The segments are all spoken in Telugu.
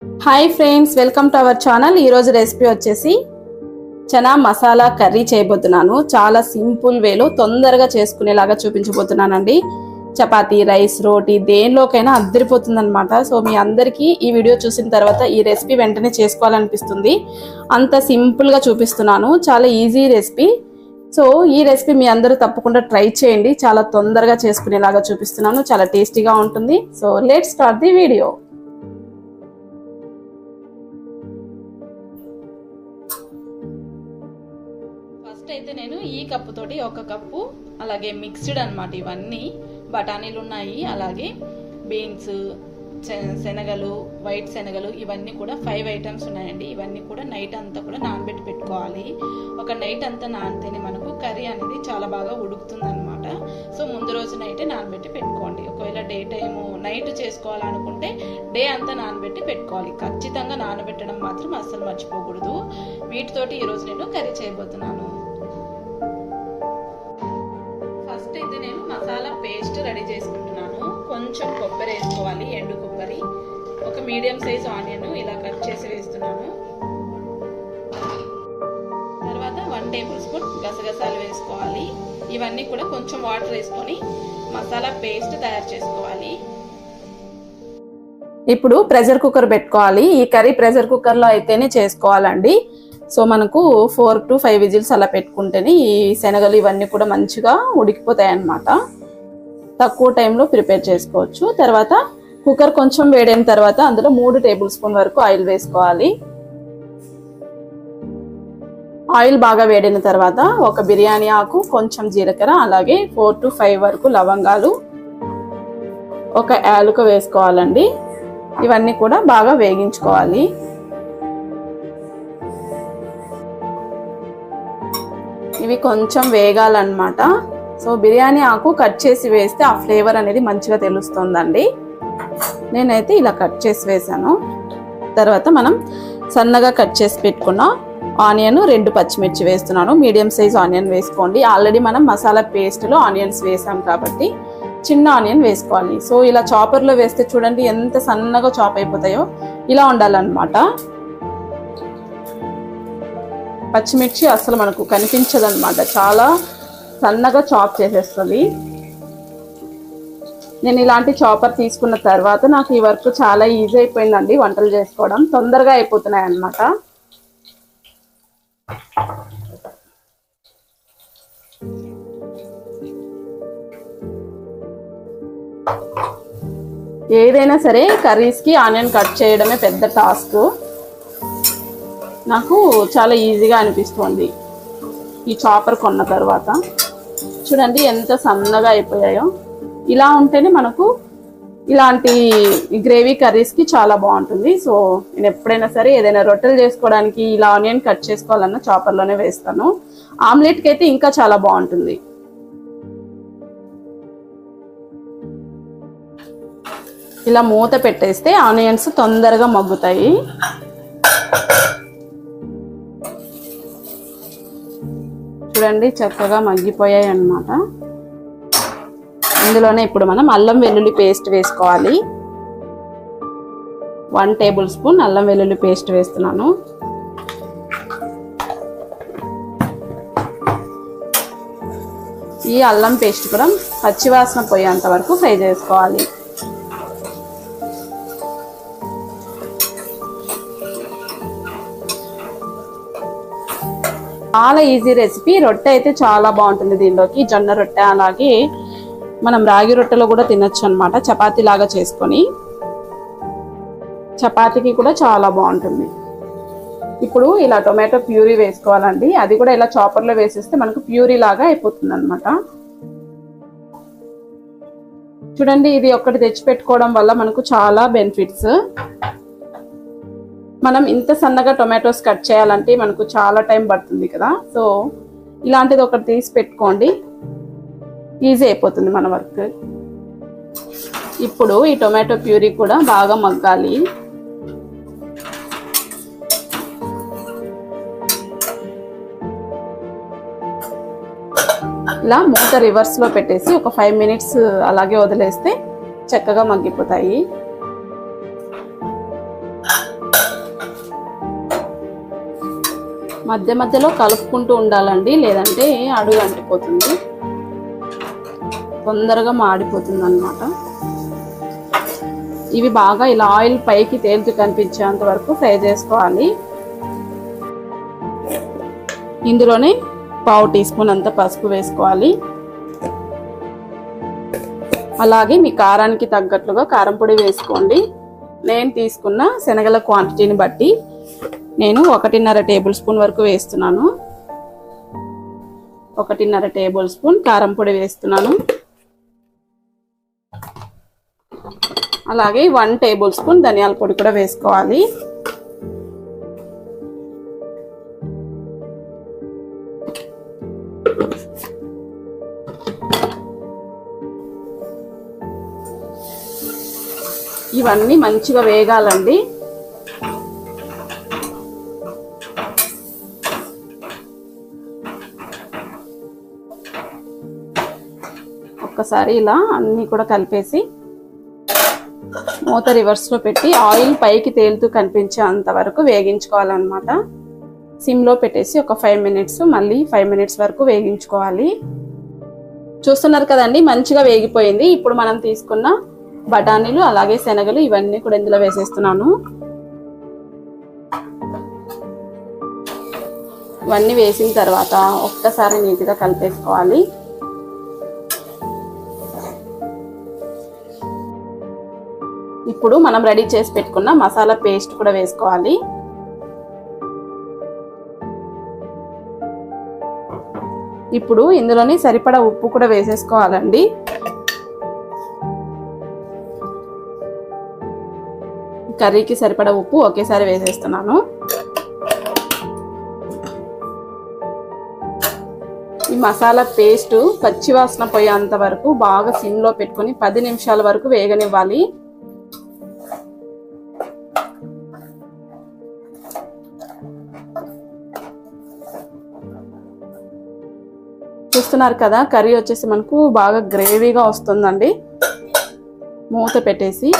Hi friends, welcome to our channel. ఈరోజు రెసిపీ వచ్చేసి చనా మసాలా కర్రీ చేయబోతున్నాను. చాలా సింపుల్ వేలో తొందరగా చేసుకునేలాగా చూపించబోతున్నానండి. చపాతీ, రైస్, రోటీ దేనిలోకైనా అద్దరిపోతుంది అనమాట. సో మీ అందరికీ ఈ వీడియో చూసిన తర్వాత ఈ రెసిపీ వెంటనే చేసుకోవాలనిపిస్తుంది. అంత సింపుల్గా చూపిస్తున్నాను. చాలా ఈజీ రెసిపీ. సో ఈ రెసిపీ మీ అందరూ తప్పకుండా ట్రై చేయండి. చాలా తొందరగా చేసుకునేలాగా చూపిస్తున్నాను. చాలా టేస్టీగా ఉంటుంది. So let's start the video. First అయితే నేను ఈ కప్పు తోటి ఒక కప్పు, అలాగే మిక్స్డ్ అన్నమాట. ఇవన్నీ బఠానీలు ఉన్నాయి, అలాగే బీన్స్, శనగలు, వైట్ శనగలు, ఇవన్నీ కూడా 5 ఐటమ్స్ ఉన్నాయండి. ఇవన్నీ కూడా నైట్ అంతా కూడా నానబెట్టి పెట్టుకోవాలి. ఒక నైట్ అంతా నానితేనే మనకు కర్రీ అనేది చాలా బాగా ఉడుకుతుంది అనమాట. సో ముందు రోజు నైటే నానబెట్టి పెట్టుకోండి. ఒకవేళ డే టైము నైట్ చేసుకోవాలనుకుంటే డే అంతా నానబెట్టి పెట్టుకోవాలి. ఖచ్చితంగా నానబెట్టడం మాత్రం అస్సలు మర్చిపోకూడదు. వీటితోటి ఈరోజు నేను కర్రీ చేయబోతున్నాను. ఫస్ట్ అయితే నేను మసాలా పేస్ట్ రెడీ చేసుకుంటున్నాను. కొంచెం కొబ్బరి వేసుకోవాలి, ఎండు కొబ్బరి. ఒక మీడియం సైజ్ ఆనియన్ ఇలా కట్ చేసి వేస్తున్నాను. తర్వాత 1 టేబుల్ స్పూన్ గసగసాలు వేసుకోవాలి. ఇవన్నీ కూడా కొంచెం వాటర్ వేసుకొని మసాలా పేస్ట్ తయారు చేసుకోవాలి. ఇప్పుడు ప్రెషర్ కుక్కర్ పెట్టుకోవాలి. ఈ కర్రీ ప్రెషర్ కుక్కర్లో అయితేనే చేసుకోవాలండి. సో మనకు 4 to 5 విజిల్స్ అలా పెట్టుకుంటేనే ఈ శనగలు ఇవన్నీ కూడా మంచిగా ఉడికిపోతాయి అన్నమాట. తక్కువ టైంలో ప్రిపేర్ చేసుకోవచ్చు. తర్వాత కుక్కర్ కొంచెం వేడైన తర్వాత అందులో 3 టేబుల్ స్పూన్ వరకు ఆయిల్ వేసుకోవాలి. ఆయిల్ బాగా వేడిన తర్వాత ఒక బిర్యానీ ఆకు, కొంచెం జీలకర్ర, అలాగే 4 to 5 వరకు లవంగాలు, ఒక యాలుక వేసుకోవాలండి. ఇవన్నీ కూడా బాగా వేగించుకోవాలి. ఇవి కొంచెం వేగాలన్నమాట. సో బిర్యానీ ఆకు కట్ చేసి వేస్తే ఆ ఫ్లేవర్ అనేది మంచిగా తెలుస్తుందండి. నేనైతే ఇలా కట్ చేసి వేసాను. తర్వాత మనం సన్నగా కట్ చేసి పెట్టుకున్న ఆనియన్, 2 పచ్చిమిర్చి వేస్తున్నాను. మీడియం సైజ్ ఆనియన్ వేసుకోండి. ఆల్రెడీ మనం మసాలా పేస్ట్లో ఆనియన్స్ వేసాం కాబట్టి చిన్న ఆనియన్ వేసుకోవాలి. సో ఇలా చాపర్లో వేస్తే చూడండి ఎంత సన్నగా చాప్ అయిపోతాయో, ఇలా ఉండాలన్నమాట. పచ్చిమిర్చి అసలు మనకు కనిపించదు అనమాట, చాలా సన్నగా చాప్ చేసేస్తుంది. నేను ఇలాంటి చాపర్ తీసుకున్న తర్వాత నాకు ఈ వర్క్ చాలా ఈజీ అయిపోయిందండి. వంటలు చేసుకోవడం తొందరగా అయిపోతున్నాయి అన్నమాట. ఏదైనా సరే కర్రీస్కి ఆనియన్ కట్ చేయడమే పెద్ద టాస్క్. నాకు చాలా ఈజీగా అనిపిస్తుంది ఈ చాపర్ కొన్న తర్వాత. చూడండి ఎంత సన్నగా అయిపోయాయో. ఇలా ఉంటేనే మనకు ఇలాంటి గ్రేవీ కర్రీస్కి చాలా బాగుంటుంది. సో నేను ఎప్పుడైనా సరే ఏదైనా రొట్టెలు చేసుకోవడానికి ఇలా ఆనియన్ కట్ చేసుకోవాలన్నా చాపర్లోనే వేస్తాను. ఆమ్లెట్కి అయితే ఇంకా చాలా బాగుంటుంది. ఇలా మూత పెట్టేస్తే ఆనియన్స్ తొందరగా మగ్గుతాయి. చూడండి చక్కగా మగ్గిపోయాయి అన్నమాట. ఇందులోనే ఇప్పుడు మనం అల్లం వెల్లుల్లి పేస్ట్ వేసుకోవాలి. 1 టేబుల్ స్పూన్ అల్లం వెల్లుల్లి పేస్ట్ వేస్తున్నాను. ఈ అల్లం పేస్ట్ కూడా పచ్చివాసన పోయేంత వరకు ఫ్రై చేసుకోవాలి. చాలా ఈజీ రెసిపీ. రొట్టె అయితే చాలా బాగుంటుంది దీనిలోకి. జొన్న రొట్టె, అలాగే మనం రాగి రొట్టెలో కూడా తినొచ్చు అనమాట. చపాతీ లాగా చేసుకొని చపాతీకి కూడా చాలా బాగుంటుంది. ఇప్పుడు ఇలా టొమాటో ప్యూరీ వేసుకోవాలండి. అది కూడా ఇలా చాపర్లో వేసేస్తే మనకు ప్యూరీ లాగా అయిపోతుంది అనమాట. చూడండి ఇది ఒక్కటి తెచ్చి పెట్టుకోవడం వల్ల మనకు చాలా బెనిఫిట్స్. మనం ఇంత సన్నగా టొమాటోస్ కట్ చేయాలంటే మనకు చాలా టైం పడుతుంది కదా. సో ఇలాంటిది ఒకటి తీసి పెట్టుకోండి, ఈజీ అయిపోతుంది మన వర్క్. ఇప్పుడు ఈ టొమాటో ప్యూరీ కూడా బాగా మగ్గాలి. ఇలా మూత రివర్స్లో పెట్టేసి ఒక 5 మినిట్స్ అలాగే వదిలేస్తే చక్కగా మగ్గిపోతాయి. మధ్య మధ్యలో కలుపుకుంటూ ఉండాలండి, లేదంటే అడుగు అంటిపోతుంది, తొందరగా మాడిపోతుంది అన్నమాట. ఇవి బాగా ఇలా ఆయిల్ పైకి తేలుతూ కనిపించేంత వరకు ఫ్రై చేసుకోవాలి. ఇందులోనే 1/2 టీ స్పూన్ అంత పసుపు వేసుకోవాలి. అలాగే మీ కారానికి తగ్గట్లుగా కారం పొడి వేసుకోండి. నేను తీసుకున్న శనగల క్వాంటిటీని బట్టి నేను 1.5 టేబుల్ స్పూన్ వరకు వేస్తున్నాను. 1.5 టేబుల్ స్పూన్ కారం పొడి వేస్తున్నాను. అలాగే 1 టేబుల్ స్పూన్ ధనియాల పొడి కూడా వేసుకోవాలి. ఇవన్నీ మంచిగా వేగాలండి. ఒక్కసారి ఇలా అన్నీ కూడా కలిపేసి మూత రివర్స్లో పెట్టి ఆయిల్ పైకి తేలుతూ కనిపించేంత వరకు వేగించుకోవాలన్నమాట. సిమ్లో పెట్టేసి ఒక 5 మినిట్స్, మళ్ళీ 5 మినిట్స్ వరకు వేగించుకోవాలి. చూస్తున్నారు కదండి, మంచిగా వేగిపోయింది. ఇప్పుడు మనం తీసుకున్న బఠానీలు అలాగే శనగలు ఇవన్నీ కూడా ఇందులో వేసేస్తున్నాను. ఇవన్నీ వేసిన తర్వాత ఒక్కసారి నీట్గా కలిపేసుకోవాలి. ఇప్పుడు మనం రెడీ చేసి పెట్టుకున్న మసాలా పేస్ట్ కూడా వేసుకోవాలి. ఇప్పుడు ఇందులోని సరిపడా ఉప్పు కూడా వేసేసుకోవాలండి. కర్రీకి సరిపడా ఉప్పు ఒకేసారి వేసేస్తున్నాను. ఈ మసాలా పేస్ట్ పచ్చివాసన పోయేంత వరకు బాగా సిమ్లో పెట్టుకొని 10 నిమిషాల వరకు వేగనివ్వాలి. చూస్తున్నారు కదా, కర్రీ వచ్చేసి మనకు బాగా గ్రేవీగా వస్తుందండి. మూత పెట్టేసి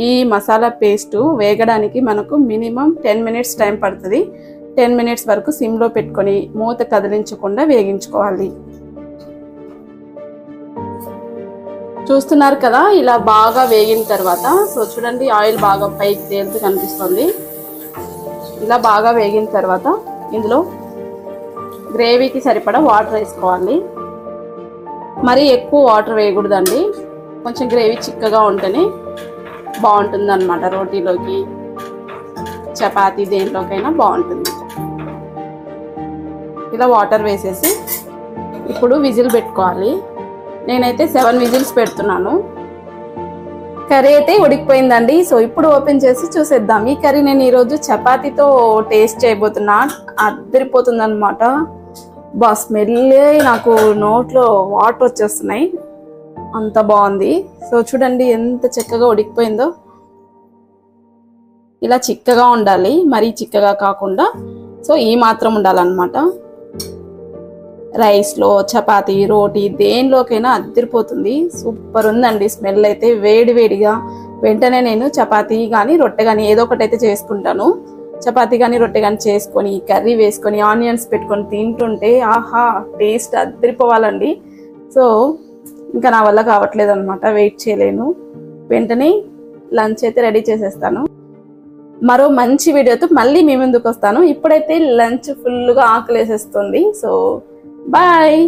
ఈ మసాలా పేస్ట్ వేగడానికి మనకు మినిమం 10 మినిట్స్ టైం పడుతుంది. 10 మినిట్స్ వరకు సిమ్లో పెట్టుకొని మూత కదిలించకుండా వేగించుకోవాలి. చూస్తున్నారు కదా, ఇలా బాగా వేగిన తర్వాత చూడండి ఆయిల్ బాగా పైకి తేలుతూ కనిపిస్తుంది. ఇలా బాగా వేగిన తర్వాత ఇందులో గ్రేవీకి సరిపడా వాటర్ వేసుకోవాలి. మరీ ఎక్కువ వాటర్ వేయకూడదండి, కొంచెం గ్రేవీ చిక్కగా ఉంటేనే బాగుంటుంది అన్నమాట. రోటీలోకి, చపాతీ దేంట్లోకైనా బాగుంటుంది. ఇలా వాటర్ వేసేసి ఇప్పుడు విజిల్ పెట్టుకోవాలి. నేనైతే 7 విజిల్స్ పెడుతున్నాను. కర్రీ అయితే ఉడికిపోయిందండి. సో ఇప్పుడు ఓపెన్ చేసి చూసేద్దాం. ఈ కర్రీ నేను ఈరోజు చపాతీతో టేస్ట్ చేయబోతున్నా. అద్దరిపోతుంది అనమాట. స్మెల్లే నాకు నోట్లో వాటర్ వచ్చేస్తున్నాయి, అంత బాగుంది. సో చూడండి ఎంత చక్కగా ఉడికిపోయిందో. ఇలా చిక్కగా ఉండాలి, మరీ చిక్కగా కాకుండా. సో ఈ మాత్రం ఉండాలన్నమాట. రైస్లో, చపాతీ, రోటీ దేనిలోకైనా అద్దరిపోతుంది. సూపర్ ఉందండి స్మెల్ అయితే. వేడి వేడిగా వెంటనే నేను చపాతీ కానీ రొట్టె కానీ ఏదో ఒకటి అయితే చేసుకుంటాను. చపాతీ కానీ రొట్టె కానీ చేసుకొని కర్రీ వేసుకొని ఆనియన్స్ పెట్టుకొని తింటుంటే ఆహా టేస్ట్ అద్దరిపోవాలండి. సో ఇంకా నా వల్ల కావట్లేదు అనమాట, వెయిట్ చేయలేను. వెంటనే లంచ్ అయితే రెడీ చేసేస్తాను. మరో మంచి వీడియోతో మళ్ళీ మీ ముందుకు వస్తాను. ఇప్పుడైతే లంచ్ ఫుల్గా ఆకలేసేస్తుంది. So bye.